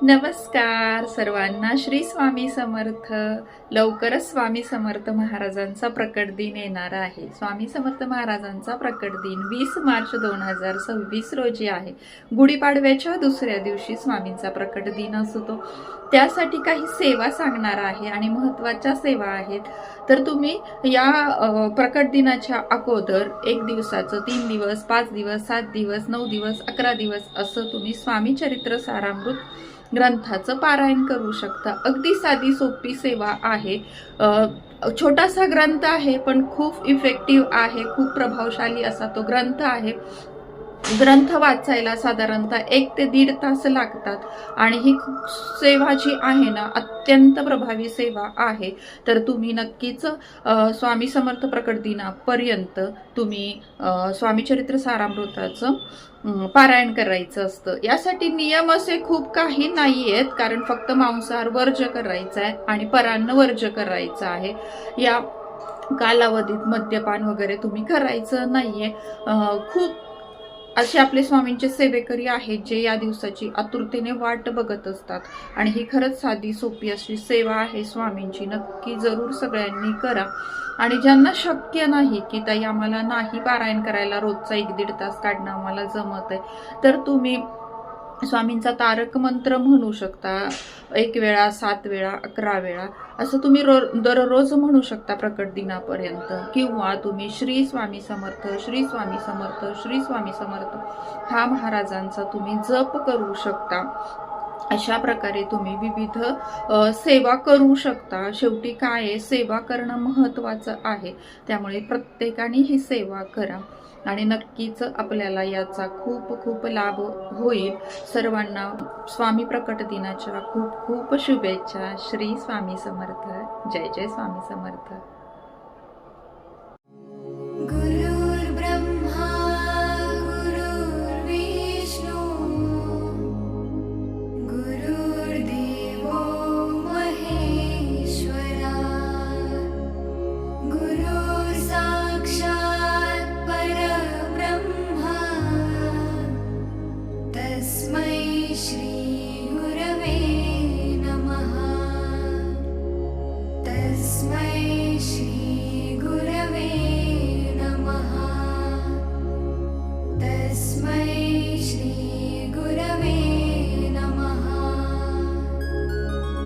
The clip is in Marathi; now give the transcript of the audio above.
नमस्कार सर्वांना. श्री स्वामी समर्थ. लवकरच स्वामी समर्थ महाराजांचा प्रकट दिन येणार आहे. स्वामी समर्थ महाराजांचा प्रकट दिन 20 मार्च 2026 रोजी आहे. गुढीपाडव्याच्या दुसऱ्या दिवशी स्वामींचा प्रकट दिन असतो. त्यासाठी काही सेवा सांगणार आहे आणि महत्त्वाच्या सेवा आहेत. तर तुम्ही या प्रकट दिनाच्या अगोदर 1 दिवसाचं, 3 दिवस, 5 दिवस, 7 दिवस, 9 दिवस, 11 दिवस असं तुम्ही स्वामी चरित्र सारामृत ग्रंथाचं पारायण करू शकता. अगदी साधी सोपी सेवा आहे. छोटासा ग्रंथ आहे पण खूप इफेक्टिव्ह आहे. खूप प्रभावशाली असा तो ग्रंथ आहे. ग्रंथ वाचायला साधारणतः 1 ते 1.5 तास लागतात आणि ही सेवा जी आहे ना, अत्यंत प्रभावी सेवा आहे. तर तुम्ही नक्कीच स्वामी समर्थ प्रकट दिनापर्यंत तुम्ही स्वामी चरित्र सारामृताचं पारायण करायचं असतं. यासाठी नियम असे खूप काही नाही आहेत, कारण फक्त मांसाहार वर्ज करायचा आहे आणि परान्न वर्ज करायचं आहे. या कालावधीत मद्यपान वगैरे तुम्ही करायचं नाहीये. खूप असे आपले स्वामींचे सेवेकरी आहेत जे या दिवसाची आतुरतेने वाट बघत असतात आणि ही खरंच साधी सोपी अशी सेवा आहे स्वामींची. नक्की जरूर सगळ्यांनी करा. आणि ज्यांना शक्य नाही की ताई आम्हाला नाही पारायण करायला रोजचा 1-1.5 तास काढणं आम्हाला जमत आहे, तर तुम्ही स्वामींचा तारक मंत्र म्हणू शकता. 1 वेळा, 7 वेळा, 11 वेळा असं तुम्ही दररोज म्हणू शकता प्रकट दिनापर्यंत. किंवा तुम्ही श्री स्वामी समर्थ, श्री स्वामी समर्थ, श्री स्वामी समर्थ हा महाराजांचा तुम्ही जप करू शकता. अशा प्रकारे तुम्ही विविध सेवा करू शकता. शेवटी काय आहे, सेवा करणं महत्त्वाचं आहे. त्यामुळे प्रत्येकाने ही सेवा करा आणि नक्कीच आपल्याला याचा खूप खूप लाभ होईल. सर्वांना स्वामी प्रकट दिनाच्या खूप खूप शुभेच्छा. श्री स्वामी समर्थ. जय जय स्वामी समर्थ. श्री गुरवे नमः. तस्मै श्री